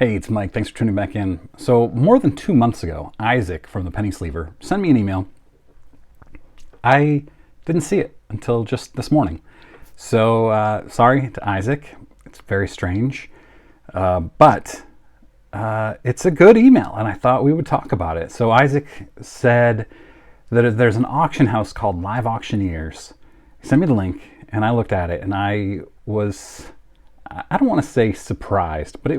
Hey, it's Mike. Thanks for tuning back in. So more than 2 months ago, Isaac from the PennySver sent me an email. I didn't see it until just this morning. So sorry to Isaac. It's very strange. But it's a good email, and I thought we would talk about it. So Isaac said that there's an auction house called Live Auctioneers. He sent me the link, and I looked at it, and I don't want to say surprised, but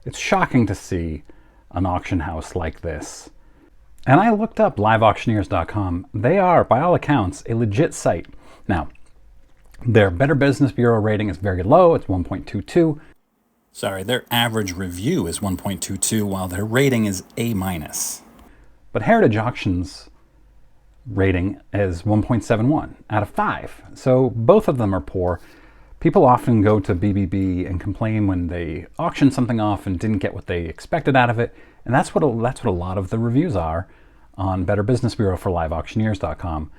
it's shocking to see an auction house like this. And I looked up liveauctioneers.com. They are, by all accounts, a legit site. Now, their Better Business Bureau rating is very low. It's 1.22. Sorry, their average review is 1.22, while their rating is A-. But Heritage Auctions rating is 1.71 out of 5. So both of them are poor. People often go to BBB and complain when they auction something off and didn't get what they expected out of it. And that's what a lot of the reviews are on Better Business Bureau for liveauctioneers.com.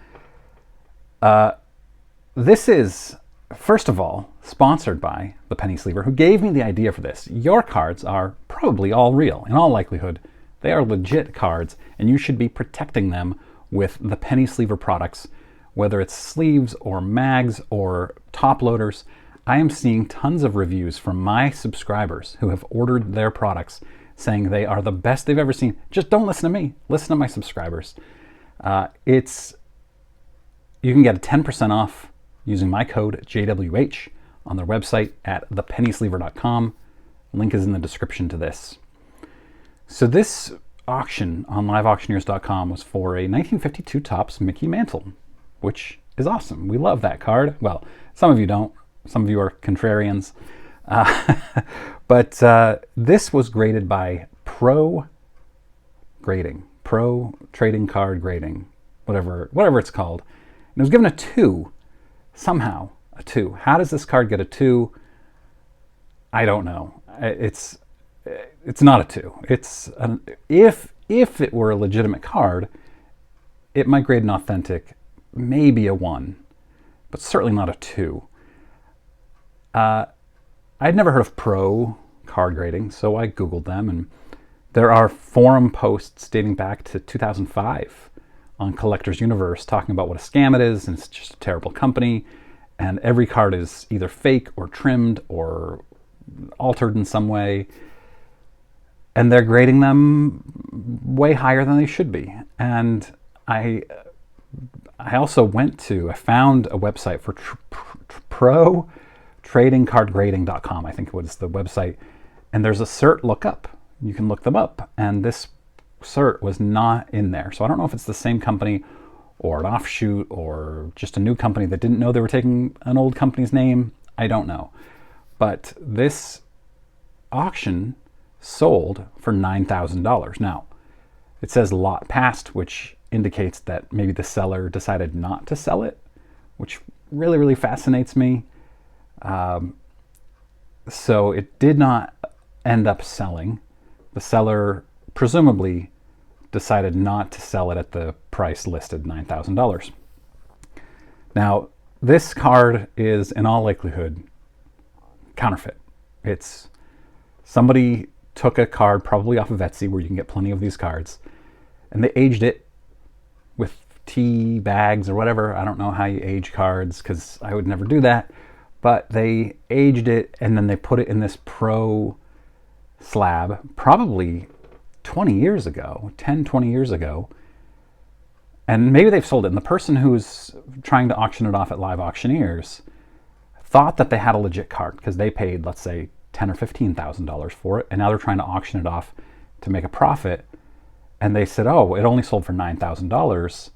This is, first of all, sponsored by the PennySver, who gave me the idea for this. Your cards are probably all real. In all likelihood, they are legit cards, and you should be protecting them with the PennySver products, whether it's sleeves or mags or top loaders. I am seeing tons of reviews from my subscribers who have ordered their products saying they are the best they've ever seen. Just don't listen to me. Listen to my subscribers. You can get a 10% off using my code JWH on their website at thepennyslever.com. Link is in the description to this. So this auction on liveauctioneers.com was for a 1952 Topps Mickey Mantle, which is awesome. We love that card. Well, some of you don't. Some of you are contrarians. But this was graded by Pro Trading Card Grading, whatever it's called. And it was given a 2, somehow, a 2. How does this card get a 2? I don't know. It's not a 2. If it were a legitimate card, it might grade an authentic, maybe a 1, but certainly not a 2. I'd never heard of Pro Card Grading, so I Googled them, and there are forum posts dating back to 2005 on Collector's Universe talking about what a scam it is, and it's just a terrible company, and every card is either fake or trimmed or altered in some way, and they're grading them way higher than they should be. And I also I found a website for Pro Trading Card Grading.com, I think it was the website, and there's a cert lookup. You can look them up, and this cert was not in there. So I don't know if it's the same company or an offshoot or just a new company that didn't know they were taking an old company's name. I don't know. But this auction sold for $9,000. Now, it says lot passed, which indicates that maybe the seller decided not to sell it, which really, really fascinates me. So it did not end up selling. The seller presumably decided not to sell it at the price listed, $9,000. Now, this card is in all likelihood counterfeit. It's somebody took a card probably off of Etsy, where you can get plenty of these cards, and they aged it with tea bags or whatever. I don't know how you age cards, because I would never do that. But they aged it, and then they put it in this Pro slab, probably 20 years ago, 10, 20 years ago. And maybe they've sold it. And the person who's trying to auction it off at Live Auctioneers thought that they had a legit card, because they paid, let's say, $10,000 or $15,000 for it. And now they're trying to auction it off to make a profit. And they said, oh, it only sold for $9,000.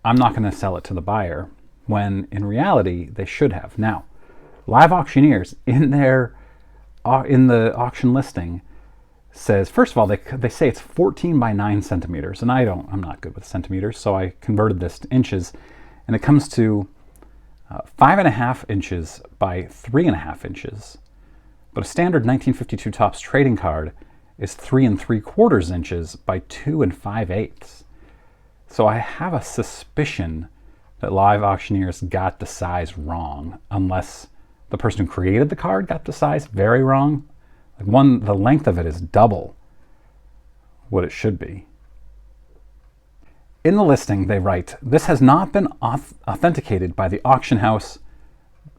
I'm not going to sell it to the buyer, when in reality they should have. Now, Live Auctioneers in the auction listing says, first of all, they say it's 14 by 9 centimeters, and I'm not good with centimeters, so I converted this to inches, and it comes to 5.5 inches by 3.5 inches. But a standard 1952 Topps trading card is 3 3/4 inches by 2 5/8. So I have a suspicion that Live Auctioneers got the size wrong, unless the person who created the card got the size very wrong, Like the length of it is double what it should be. In the listing, they write, "This has not been authenticated by the auction house.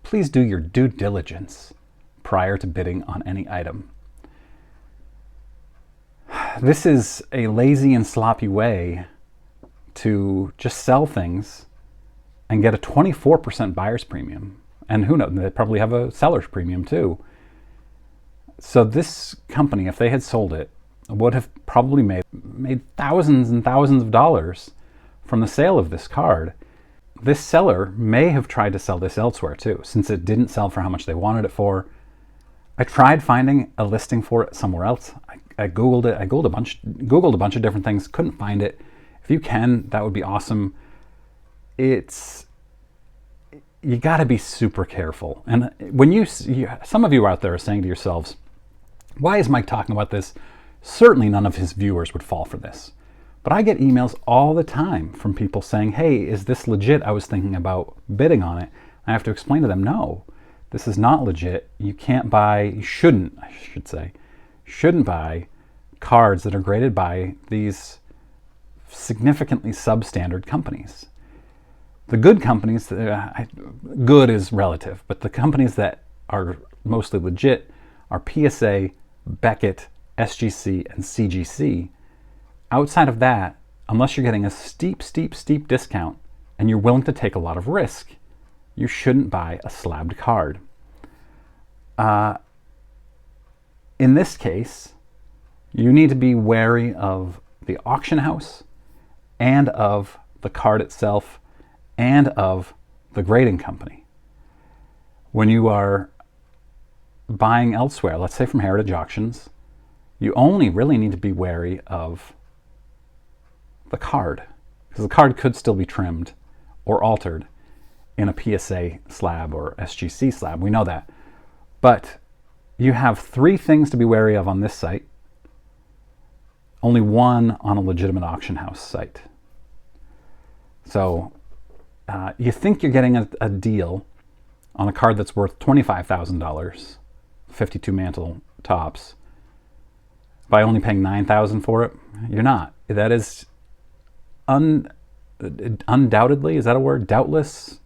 Please do your due diligence prior to bidding on any item." This is a lazy and sloppy way to just sell things and get a 24% buyer's premium. And who knows, they probably have a seller's premium too. So this company, if they had sold it, would have probably made thousands and thousands of dollars from the sale of this card. This seller may have tried to sell this elsewhere too, since it didn't sell for how much they wanted it for. I tried finding a listing for it somewhere else. I Googled it. I Googled a bunch of different things. Couldn't find it. If you can, that would be awesome. You got to be super careful. And when some of you out there are saying to yourselves, "Why is Mike talking about this? Certainly none of his viewers would fall for this." But I get emails all the time from people saying, "Hey, is this legit? I was thinking about bidding on it." I have to explain to them, no, this is not legit. You can't buy, you shouldn't, I should say, shouldn't buy cards that are graded by these significantly substandard companies. The good companies, good is relative, but the companies that are mostly legit are PSA, Beckett, SGC, and CGC. Outside of that, unless you're getting a steep discount and you're willing to take a lot of risk, you shouldn't buy a slabbed card. In this case, you need to be wary of the auction house and of the card itself and of the grading company. When you are buying elsewhere, let's say from Heritage Auctions, you only really need to be wary of the card, because the card could still be trimmed or altered in a PSA slab or SGC slab. We know that. But you have 3 things to be wary of on this site, only 1 on a legitimate auction house site. So you think you're getting a deal on a card that's worth $25,000, 52 Mantle Topps, by only paying $9,000 for it. You're not. That is undoubtedly, is that a word? Doubtless,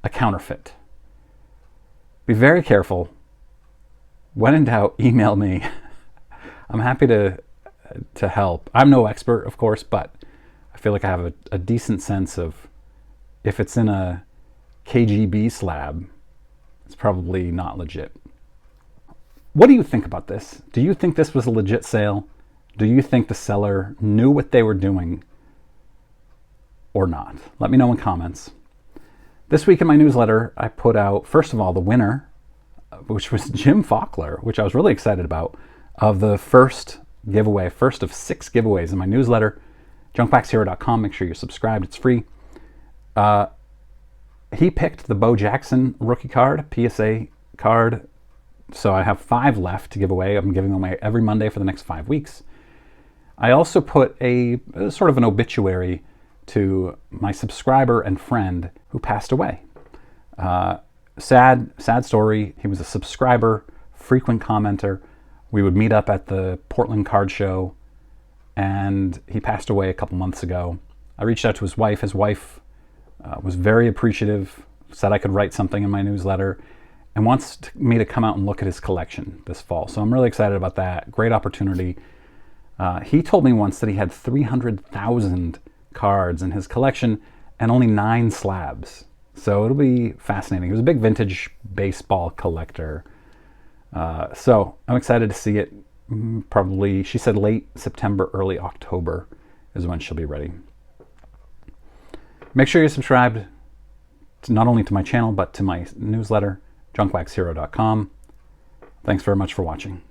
a counterfeit. Be very careful. When in doubt, email me. I'm happy to help. I'm no expert, of course, but I feel like I have a decent sense of if it's in a KGB slab, it's probably not legit. What do you think about this? Do you think this was a legit sale? Do you think the seller knew what they were doing or not? Let me know in comments. This week in my newsletter, I put out, first of all, the winner, which was Jim Faulkner, which I was really excited about, of the first giveaway, first of 6 giveaways in my newsletter, junkboxhero.com. Make sure you're subscribed. It's free. He picked the Bo Jackson rookie card, PSA card. So I have 5 left to give away. I'm giving them away every Monday for the next 5 weeks. I also put a sort of an obituary to my subscriber and friend who passed away. Sad story. He was a subscriber, frequent commenter. We would meet up at the Portland Card Show, and he passed away a couple months ago. I reached out to his wife. His wife was very appreciative, said I could write something in my newsletter, and wants me to come out and look at his collection this fall. So I'm really excited about that. Great opportunity. He told me once that he had 300,000 cards in his collection and only 9 slabs. So it'll be fascinating. He was a big vintage baseball collector. So I'm excited to see it. Probably, she said late September, early October is when she'll be ready. Make sure you're subscribed not only to my channel, but to my newsletter, junkboxhero.com. Thanks very much for watching.